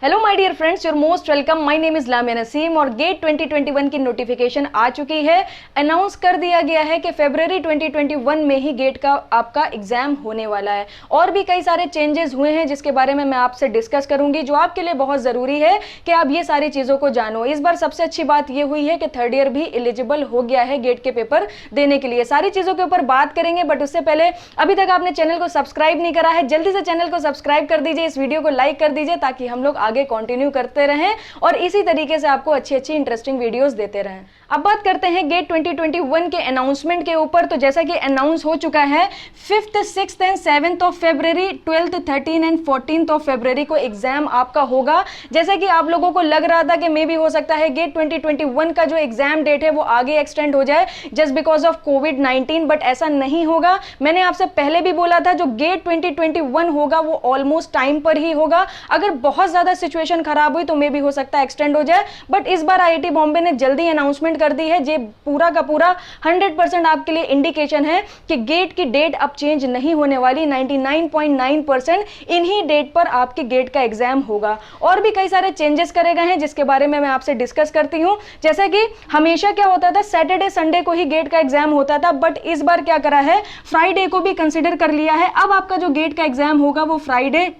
Hello my dear friends, your most welcome. My name is Lamia Naseem और get 2021 की notification आ चुकी है। अनाउंस कर दिया गया है कि फरवरी 2021 में ही गेट का आपका एग्जाम होने वाला है। और भी कई सारे चेंजेस हुए हैं जिसके बारे में मैं आपसे डिस्कस करूंगी, जो आपके लिए बहुत ज़रूरी है कि आप ये सारी चीज़ों को जानो। इस बार सबसे अच्छी बात ये हुई है कि थर्ड ईयर भी एलिजिबल हो गया है गेट के पेपर देने के लिए। सारी चीज़ों के ऊपर बात करेंगे, बट उससे पहले अभी तक आपने चैनल को सब्सक्राइब नहीं करा है, जल्दी से चैनल को सब्सक्राइब कर दीजिए, इस वीडियो को लाइक कर दीजिए ताकि हम लोग आगे कंटिन्यू करते रहें और इसी तरीके से आपको अच्छी अच्छी इंटरेस्टिंग वीडियोस देते रहें। अब बात करते हैं गेट 2021 के अनाउंसमेंट के ऊपर। तो जैसा कि अनाउंस हो चुका है 5th, 6th and 7th of February, 12th, 13th and 14th of February को एग्जाम आपका होगा। जैसा कि आप लोगों को लग रहा था कि मे भी हो सकता है गेट 2021 का जो एग्जाम डेट है वो आगे एक्सटेंड हो जाए just because of covid, but ऐसा नहीं होगा। मैंने आपसे पहले भी बोला था जो गेट 2021 होगा वो ऑलमोस्ट टाइम पर ही होगा। अगर बहुत ज्यादा सिचुएशन खराब हुई तो मे भी हो सकता है एक्सटेंड हो जाए, बट इस बार आईआईटी बॉम्बे ने जल्दी अनाउंसमेंट कर दी है। ये पूरा का पूरा 100% आपके लिए इंडिकेशन है कि गेट की डेट अब चेंज नहीं होने वाली। 99.9% इन्हीं डेट पर आपके गेट का एग्जाम होगा। और भी कई सारे चेंजेस करे गए हैं जिसके बारे में मैं आपसे डिस्कस करती हूं। जैसे कि हमेशा क्या होता था, सैटरडे संडे को ही गेट का एग्जाम होता था, बट इस बार क्या करा है, फ्राइडे को भी कंसिडर कर लिया है। अब आपका जो गेट का एग्जाम होगा वो Friday,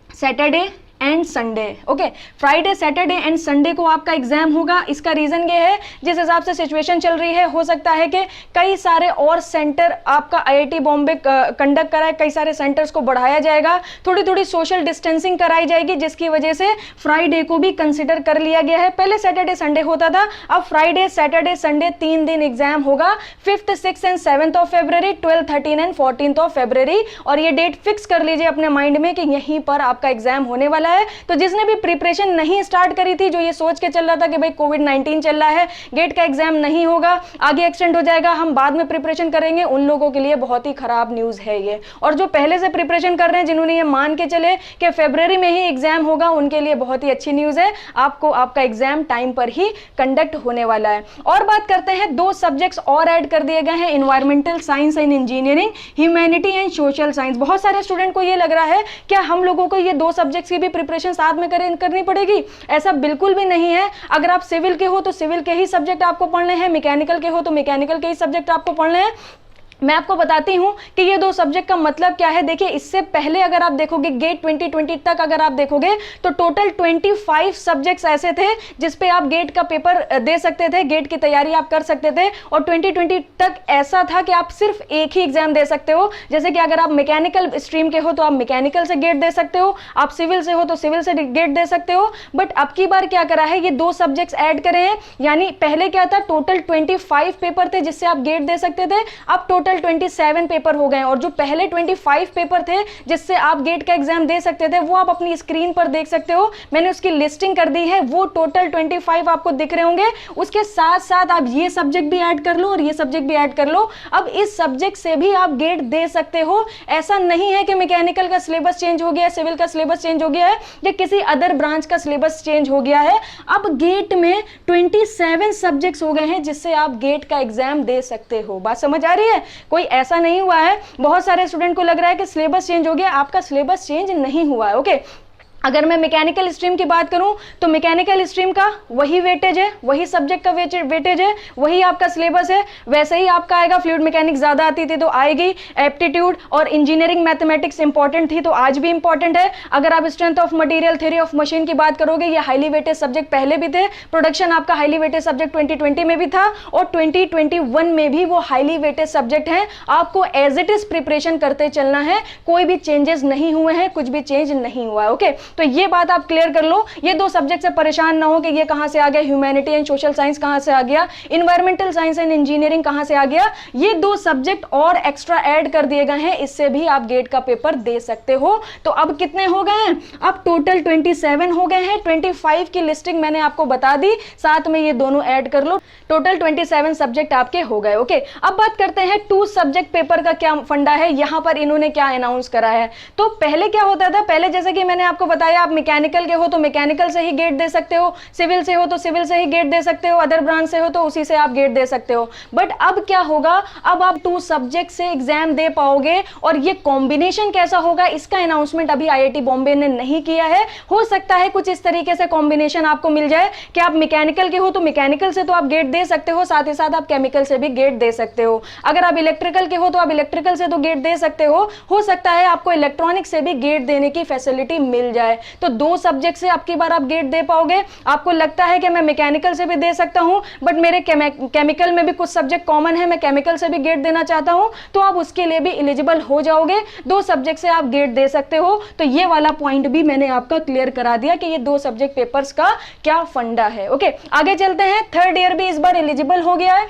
Saturday and Sunday. Okay, Friday, Saturday and Sunday को आपका एग्जाम होगा। इसका रीजन ये है, जिस हिसाब से सिचुएशन चल रही है, हो सकता है कि कई सारे और सेंटर आपका आईआईटी बॉम्बे कंडक्ट कराए, कई सारे सेंटर्स को बढ़ाया जाएगा, थोड़ी थोड़ी सोशल डिस्टेंसिंग कराई जाएगी, जिसकी वजह से फ्राइडे को भी कंसिडर कर लिया गया है। पहले सैटरडे संडे होता था, अब फ्राइडे, सैटरडे, संडे 3 दिन एग्जाम होगा। 5th, 6th and 7th of February, 12th, 13th and 14th of February. और ये डेट फिक्स कर लीजिए अपने माइंड में कि यहीं पर आपका एग्जाम होने वाला है। तो जिसने भी प्रिपरेशन नहीं स्टार्ट करी थी, जो ये सोच के चल रहा था कि भाई कोविड-19 चल रहा है, गेट का एग्जाम नहीं होगा, आगे एक्सटेंड हो जाएगा, हम बाद में प्रिपरेशन करेंगे, उन लोगों के लिए बहुत ही खराब न्यूज है ये। और जो पहले से प्रिपरेशन कर रहे हैं, जिन्होंने ये मान के चले कि फरवरी में ही एग्जाम होगा, उनके लिए बहुत ही अच्छी न्यूज है। आपको आपका एग्जाम टाइम पर ही कंडक्ट होने वाला है। और बात करते हैं, 2 सब्जेक्ट्स और ऐड कर दिए गए हैं, environmental science and engineering, humanity and social science. बहुत सारे स्टूडेंट को ये लग रहा है क्या हम लोगों को ये 2 सब्जेक्ट्स की भी प्रिपरेशन साथ में करनी पड़ेगी? ऐसा बिल्कुल भी नहीं है। अगर आप सिविल के हो तो सिविल के ही सब्जेक्ट आपको पढ़ने हैं, मैकेनिकल के हो तो मैकेनिकल के ही सब्जेक्ट आपको पढ़ने हैं। मैं आपको बताती हूं कि ये 2 सब्जेक्ट का मतलब क्या है। देखिए, इससे पहले अगर आप देखोगे गेट 2020 तक अगर आप देखोगे तो टोटल 25 सब्जेक्ट्स ऐसे थे जिस पे आप गेट का पेपर दे सकते थे, गेट की तैयारी आप कर सकते थे। और 2020 तक ऐसा था कि आप सिर्फ एक ही एग्जाम दे सकते हो। जैसे कि अगर आप मैकेनिकल स्ट्रीम के हो तो आप मैकेनिकल से गेट दे सकते हो, आप सिविल से हो तो सिविल से गेट दे सकते हो। बट अब की बार क्या करा है, ये 2 सब्जेक्ट्स ऐड करे हैं। यानी पहले क्या था, टोटल 25 पेपर थे जिससे आप गेट दे सकते थे, अब टोटल 27 पेपर हो गए। और जो पहले 25 पेपर थे जिससे आप गेट का एग्जाम दे सकते थे, वो आप अपनी स्क्रीन पर देख सकते हो। मैंने उसकी लिस्टिंग कर दी है, वो टोटल 25 आपको दिख रहे होंगे। उसके साथ साथ आप ये सब्जेक्ट भी ऐड कर लो और ये सब्जेक्ट भी ऐड कर लो। अब इस सब्जेक्ट से भी आप गेट दे सकते हो। ऐसा नहीं है कि मैकेनिकल का सिलेबस चेंज हो गया है, सिविल का सिलेबस चेंज हो गया है या किसी अदर ब्रांच का सिलेबस चेंज हो गया है। अब गेट में 27 सब्जेक्ट्स हो गए हैं जिससे आप गेट का एग्जाम दे सकते हो। बात समझ आ रही है? कोई ऐसा नहीं हुआ है, बहुत सारे स्टूडेंट को लग रहा है कि सिलेबस चेंज हो गया, आपका सिलेबस चेंज नहीं हुआ है। ओके, अगर मैं मैकेनिकल स्ट्रीम की बात करूं तो मैकेनिकल स्ट्रीम का वही वेटेज है, वही सब्जेक्ट का वेटेज है, वही आपका सिलेबस है। वैसे ही आपका आएगा, फ्लूइड मैकेनिक्स ज्यादा आती थी तो आएगी, एप्टीट्यूड और इंजीनियरिंग मैथमेटिक्स इंपॉर्टेंट थी तो आज भी इंपॉर्टेंट है। अगर आप strength of material, theory of machine की बात करोगे, ये हाईली वेटेज सब्जेक्ट पहले भी थे। प्रोडक्शन आपका हाईली वेटेज सब्जेक्ट 2020 में भी था और 2021 में भी वो हाईली वेटेज सब्जेक्ट है। आपको एज इट इज प्रिपरेशन करते चलना है, कोई भी चेंजेस नहीं हुए हैं, कुछ भी चेंज नहीं हुआ है। ओके, तो ये बात आप क्लियर कर लो। ये 2 सब्जेक्ट से परेशान ना हो कि ये कहां से आ गया, ह्यूमैनिटी एंड सोशल साइंस कहां से आ गया, इन्वायरमेंटल साइंस एंड इंजीनियरिंग कहां से आ गया। ये 2 सब्जेक्ट और एक्स्ट्रा ऐड कर दिए गए हैं, इससे भी आप गेट का पेपर दे सकते हो। तो अब कितने हो गए हैं? अब टोटल 27 हो गए हैं। 25 की लिस्टिंग मैंने आपको बता दी, साथ में ये दोनों ऐड कर लो, टोटल 27 सब्जेक्ट आपके हो गए। ओके, अब बात करते हैं 2 सब्जेक्ट पेपर का क्या फंडा है, यहां पर इन्होंने क्या अनाउंस करा है। तो पहले क्या होता था, पहले जैसे कि मैंने आपको बताया आप मैकेनिकल के हो तो मैकेनिकल से ही गेट दे सकते हो, सिविल से हो तो सिविल से ही गेट दे सकते हो, अदर ब्रांच से हो तो उसी से आप गेट दे सकते हो। बट अब क्या होगा, अब आप 2 सब्जेक्ट से एग्जाम दे पाओगे, और ये कॉम्बिनेशन कैसा होगा इसका अनाउंसमेंट अभी आईआईटी बॉम्बे ने नहीं किया है। हो सकता है कुछ इस तरीके से कॉम्बिनेशन आपको मिल जाए कि आप मैकेनिकल के हो तो मैकेनिकल से तो आप गेट दे सकते हो, साथ ही साथ आप केमिकल से भी गेट दे सकते हो। अगर आप इलेक्ट्रिकल के हो तो आप इलेक्ट्रिकल से तो गेट दे सकते हो सकता है आपको इलेक्ट्रॉनिक से भी गेट देने की फैसिलिटी मिल जाए। तो 2 सब्जेक्ट से आपकी बार आप गेट दे पाओगे। आपको लगता है कि मैं मैकेनिकल से भी दे सकता हूं बट मेरे केमिकल में भी कुछ सब्जेक्ट कॉमन है, मैं केमिकल से भी गेट देना चाहता हूं, तो आप उसके लिए भी एलिजिबल हो जाओगे। 2 सब्जेक्ट से आप गेट दे सकते हो। तो ये वाला पॉइंट भी मैंने आपका क्लियर करा दिया कि ये 2 सब्जेक्ट पेपर्स का क्या फंडा है। ओके, आगे चलते हैं। 3rd ईयर भी इस बार एलिजिबल हो गया है,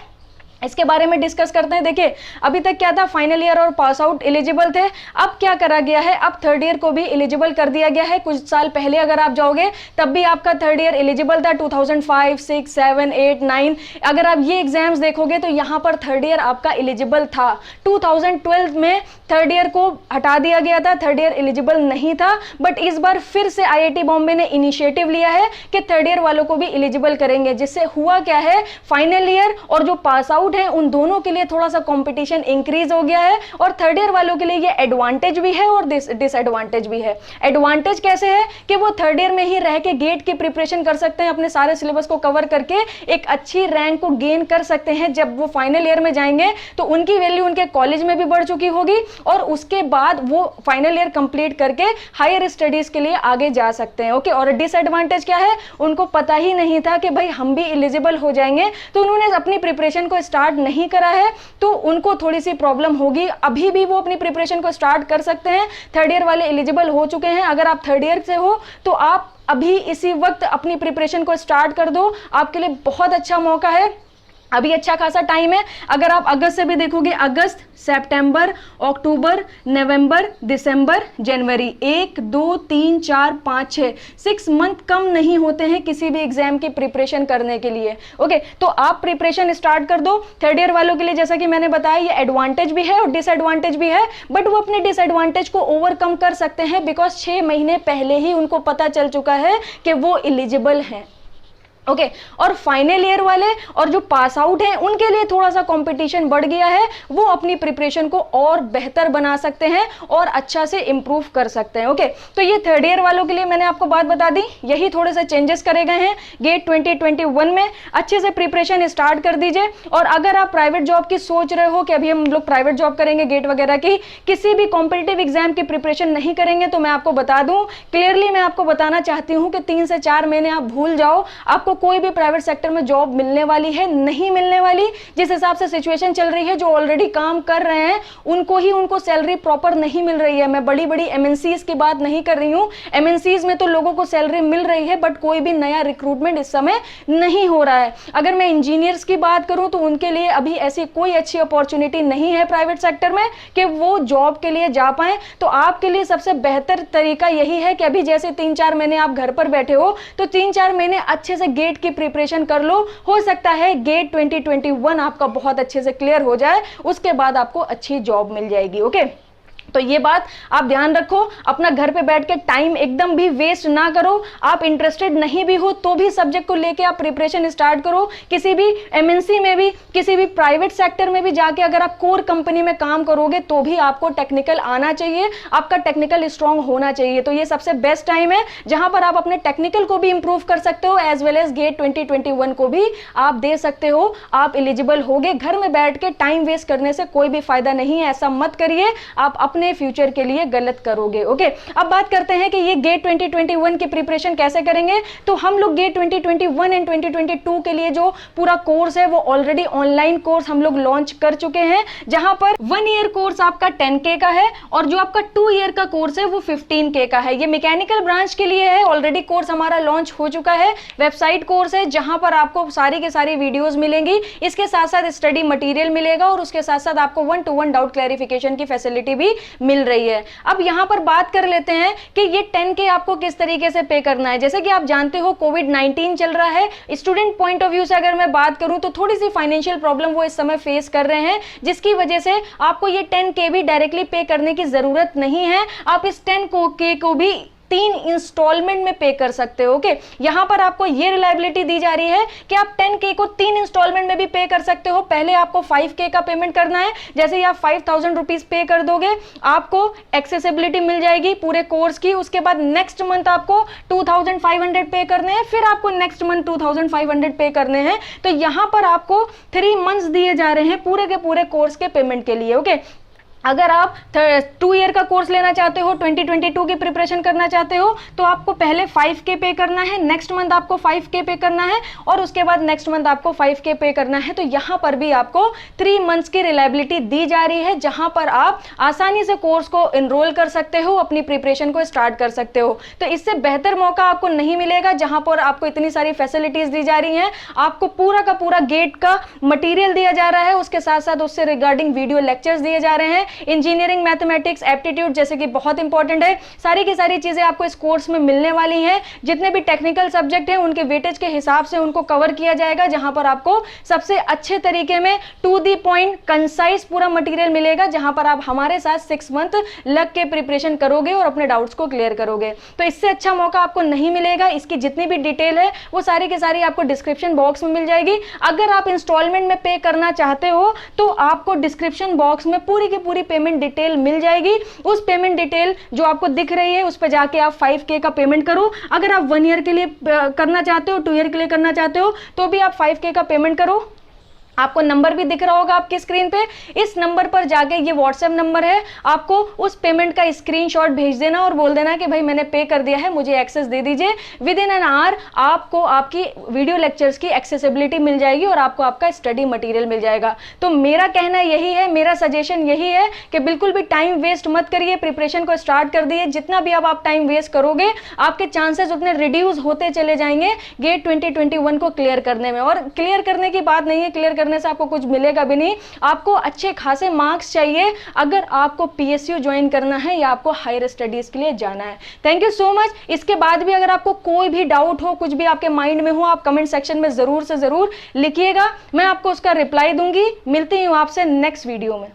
इसके बारे में डिस्कस करते हैं। देखिए अभी तक क्या था, फाइनल ईयर और पास आउट एलिजिबल थे, अब क्या करा गया है, अब 3rd ईयर को भी एलिजिबल कर दिया गया है। कुछ साल पहले अगर आप जाओगे तब भी आपका 3rd ईयर एलिजिबल था, 2005, 6, 7, 8, 9। अगर आप ये एग्जाम्स देखोगे तो यहाँ पर 3rd ईयर आपका एलिजिबल था। 2012 में 3rd ईयर को हटा दिया गया था, 3rd ईयर एलिजिबल नहीं था। बट इस बार फिर से आईआईटी बॉम्बे ने इनिशिएटिव लिया है कि 3rd ईयर वालों को भी एलिजिबल करेंगे, जिससे हुआ क्या है, फाइनल ईयर और जो पास आउट है उन दोनों के लिए थोड़ा सा कंपटीशन इंक्रीज हो गया है। और 3rd ईयर वालों के लिए ये एडवांटेज भी है और डिसएडवांटेज भी है। एडवांटेज कैसे है कि वो 3rd ईयर में ही रह के गेट की प्रिपरेशन कर सकते हैं, अपने सारे सिलेबस को कवर करके एक अच्छी रैंक को गेन कर सकते हैं। जब वो फाइनल ईयर में जाएंगे तो उनकी वैल्यू उनके कॉलेज में भी बढ़ चुकी होगी, और उसके बाद वो फाइनल ईयर कंप्लीट करके हायर स्टडीज के लिए आगे जा सकते हैं। ओके, और डिसएडवांटेज क्या है, उनको पता ही नहीं था कि भाई हम भी एलिजिबल हो जाएंगे, तो उन्होंने अपनी प्रिपरेशन को स्टार्ट नहीं करा है, तो उनको थोड़ी सी प्रॉब्लम होगी। अभी भी वो अपनी प्रिपरेशन को स्टार्ट कर सकते हैं। 3rd ईयर वाले एलिजिबल हो चुके हैं। अगर आप 3rd ईयर से हो तो आप अभी इसी वक्त अपनी प्रिपरेशन को स्टार्ट कर दो, आपके लिए बहुत अच्छा मौका है, अभी अच्छा खासा टाइम है। अगर आप अगस्त से भी देखोगे, अगस्त, सितंबर, अक्टूबर, नवंबर, दिसंबर, जनवरी, 1, 2, 3, 4, 5, 6 मंथ कम नहीं होते हैं किसी भी एग्जाम की प्रिपरेशन करने के लिए। ओके, तो आप प्रिपरेशन स्टार्ट कर दो। 3rd ईयर वालों के लिए जैसा कि मैंने बताया ये एडवांटेज भी है और डिसएडवांटेज भी है, बट वो अपने डिसएडवांटेज को ओवरकम कर सकते हैं, बिकॉज 6 महीने पहले ही उनको पता चल चुका है कि वो एलिजिबल हैं। ओके, और फाइनल ईयर वाले और जो पास आउट हैं उनके लिए थोड़ा सा कंपटीशन बढ़ गया है, वो अपनी प्रिपरेशन को और बेहतर बना सकते हैं और अच्छा से इंप्रूव कर सकते हैं। ओके, तो ये 3rd ईयर वालों के लिए मैंने आपको बात बता दी, यही थोड़े से चेंजेस करे गए हैं गेट 2021 में। अच्छे से प्रिपरेशन स्टार्ट कर दीजिए। और अगर आप प्राइवेट जॉब की सोच रहे हो कि अभी हम लोग प्राइवेट जॉब करेंगे, गेट वगैरह की, किसी भी कॉम्पिटिटिव एग्जाम की प्रिपरेशन नहीं करेंगे, तो मैं आपको बता दूं क्लियरली, मैं आपको बताना चाहती हूं कि 3 से 4 महीने आप भूल जाओ, आपको कोई भी प्राइवेट सेक्टर में जॉब मिलने वाली है नहीं मिलने वाली। जिस हिसाब से सिचुएशन चल रही है, जो ऑलरेडी काम कर रहे हैं उनको सैलरी प्रॉपर नहीं मिल रही है। मैं बड़ी बड़ी एमएनसीज की बात नहीं कर रही हूं, एमएनसीज में तो लोगों को सैलरी मिल रही है, बट कोई भी नया रिक्रूटमेंट इस समय नहीं हो रहा है। अगर मैं इंजीनियर्स की बात करूं तो उनके लिए अभी ऐसी कोई अच्छी अपॉर्चुनिटी नहीं है प्राइवेट सेक्टर में कि वो जॉब के लिए जा पाए। तो आपके लिए सबसे बेहतर तरीका यही है कि अभी जैसे 3-4 महीने आप घर पर बैठे हो, तो 3-4 महीने अच्छे से गेट की प्रिपरेशन कर लो। हो सकता है गेट 2021 आपका बहुत अच्छे से क्लियर हो जाए, उसके बाद आपको अच्छी जॉब मिल जाएगी। ओके, तो ये बात आप ध्यान रखो, अपना घर पे बैठ के टाइम एकदम भी वेस्ट ना करो। आप इंटरेस्टेड नहीं भी हो तो भी सब्जेक्ट को लेके आप प्रिपरेशन स्टार्ट करो। किसी भी एमएनसी में भी, किसी भी प्राइवेट सेक्टर में भी जाके अगर आप कोर कंपनी में काम करोगे तो भी आपको टेक्निकल आना चाहिए, आपका टेक्निकल स्ट्रांग होना चाहिए। तो ये सबसे बेस्ट टाइम है जहां पर आप अपने टेक्निकल को भी इंप्रूव कर सकते हो, एज वेल एज गेट 2021 को भी आप दे सकते हो। आप एलिजिबल होगे। घर में बैठ के टाइम वेस्ट करने से कोई भी फायदा नहीं है, ऐसा मत करिए, आप अपने फ्यूचर के लिए गलत करोगे। ओके, अब बात करते हैं कि ये गेट 2021 की प्रिपरेशन कैसे करेंगे। तो हम लोग गेट 2021 एंड 2022 के लिए जो पूरा कोर्स है वो ऑलरेडी ऑनलाइन कोर्स हम लोग लॉन्च कर चुके हैं, जहां पर 1 ईयर कोर्स आपका 10K का है और जो आपका 2 ईयर का कोर्स है वो 15K का है। ये मैकेनिकल ब्रांच के लिए है, ऑलरेडी कोर्स हमारा लॉन्च हो चुका है। वेबसाइट कोर्स है जहां पर आपको सारी के सारी वीडियोस मिलेंगी, इसके साथ साथ स्टडी मटेरियल मिलेगा और उसके साथ साथ आपको 1-to-1 डाउट क्लैरिफिकेशन की फैसिलिटी भी मिल रही है। अब यहां पर बात कर लेते हैं कि ये 10K आपको किस तरीके से पे करना है। जैसे कि आप जानते हो कोविड-19 चल रहा है, स्टूडेंट पॉइंट ऑफ व्यू से अगर मैं बात करूं तो थोड़ी सी फाइनेंशियल प्रॉब्लम वो इस समय फेस कर रहे हैं, जिसकी वजह से आपको ये 10K भी डायरेक्टली पे करने की जरूरत नहीं है। आप इस 10K को भी 3 इंस्टॉलमेंट में पे कर सकते हो। ओके, यहां पर आपको ये रिलायबिलिटी दी जा रही है कि आप 10K को 3 इंस्टॉलमेंट में भी पे कर सकते हो। पहले आपको 5K का पेमेंट करना है, जैसे ही आप 5000 रुपीज पे कर दोगे आपको एक्सेसिबिलिटी मिल जाएगी पूरे कोर्स की। उसके बाद नेक्स्ट मंथ आपको 2500 पे करने हैं, फिर आपको नेक्स्ट मंथ 2500 पे करने हैं। तो यहां पर आपको 3 मंथ्स दिए जा रहे हैं पूरे के पूरे कोर्स के पेमेंट के लिए। ओके, अगर आप 2 ईयर का कोर्स लेना चाहते हो, 2022 की प्रिपरेशन करना चाहते हो, तो आपको पहले 5K पे करना है, नेक्स्ट मंथ आपको 5K पे करना है, और उसके बाद नेक्स्ट मंथ आपको 5K पे करना है। तो यहां पर भी आपको 3 मंथ्स की रिलायबिलिटी दी जा रही है, जहां पर आप आसानी से कोर्स को एनरोल कर सकते हो, अपनी प्रिपरेशन को स्टार्ट कर सकते हो। तो इससे बेहतर मौका आपको नहीं मिलेगा, जहां पर आपको इतनी सारी फैसिलिटीज दी जा रही हैं। आपको पूरा का पूरा गेट का मटीरियल दिया जा रहा है, उसके साथ साथ उससे रिगार्डिंग वीडियो लेक्चर्स दिए जा रहे हैं। इंजीनियरिंग, मैथमेटिक्स, एप्टीट्यूड जैसे कि बहुत इंपॉर्टेंट है, सारी की सारी चीजें आपको इस कोर्स में मिलने वाली हैं। जितने भी टेक्निकल सब्जेक्ट हैं उनके वेटेज के हिसाब से उनको कवर किया जाएगा, जहां पर आपको सबसे अच्छे तरीके में टू दी पॉइंट कंसाइज पूरा मटेरियल मिलेगा, जहां पर आप हमारे साथ 6 मंथ लग के प्रिपरेशन करोगे और अपने डाउट्स को क्लियर करोगे। तो इससे अच्छा मौका आपको नहीं मिलेगा। इसकी जितनी भी डिटेल है वो सारी की सारी आपको डिस्क्रिप्शन बॉक्स में मिल जाएगी। अगर आप इंस्टॉलमेंट में पे करना चाहते हो तो आपको डिस्क्रिप्शन बॉक्स में पूरी की पूरी पेमेंट डिटेल मिल जाएगी। उस पेमेंट डिटेल जो आपको दिख रही है उस पर जाके आप 5K का पेमेंट करो। अगर आप 1 ईयर के लिए करना चाहते हो, 2 ईयर के लिए करना चाहते हो, तो भी आप 5K का पेमेंट करो। आपको नंबर भी दिख रहा होगा आपकी स्क्रीन पे, इस नंबर पर जाके, ये व्हाट्सएप नंबर है, आपको उस पेमेंट का स्क्रीनशॉट भेज देना और बोल देना कि भाई मैंने पे कर दिया है, मुझे एक्सेस दे दीजिए। विद इन एन आवर आपको आपकी वीडियो लेक्चर्स की एक्सेसिबिलिटी मिल जाएगी और आपको आपका स्टडी मटेरियल मिल जाएगा। तो मेरा कहना यही है, मेरा सजेशन यही है कि बिल्कुल भी टाइम वेस्ट मत करिए, प्रिपरेशन को स्टार्ट कर दिए। जितना भी अब आप टाइम वेस्ट करोगे आपके चांसेस उतने रिड्यूस होते चले जाएंगे गेट 2021 को क्लियर करने में। और क्लियर करने की बात नहीं है, क्लियर करने से आपको कुछ मिलेगा भी नहीं, आपको अच्छे खासे मार्क्स चाहिए अगर आपको PSU ज्वाइन करना है या आपको हायर स्टडीज के लिए जाना है। Thank you so much. इसके बाद भी अगर आपको कोई भी डाउट हो, कुछ भी आपके माइंड में हो, आप कमेंट सेक्शन में जरूर से जरूर लिखिएगा, मैं आपको उसका रिप्लाई दूंगी। मिलती हूं आपसे नेक्स्ट वीडियो में।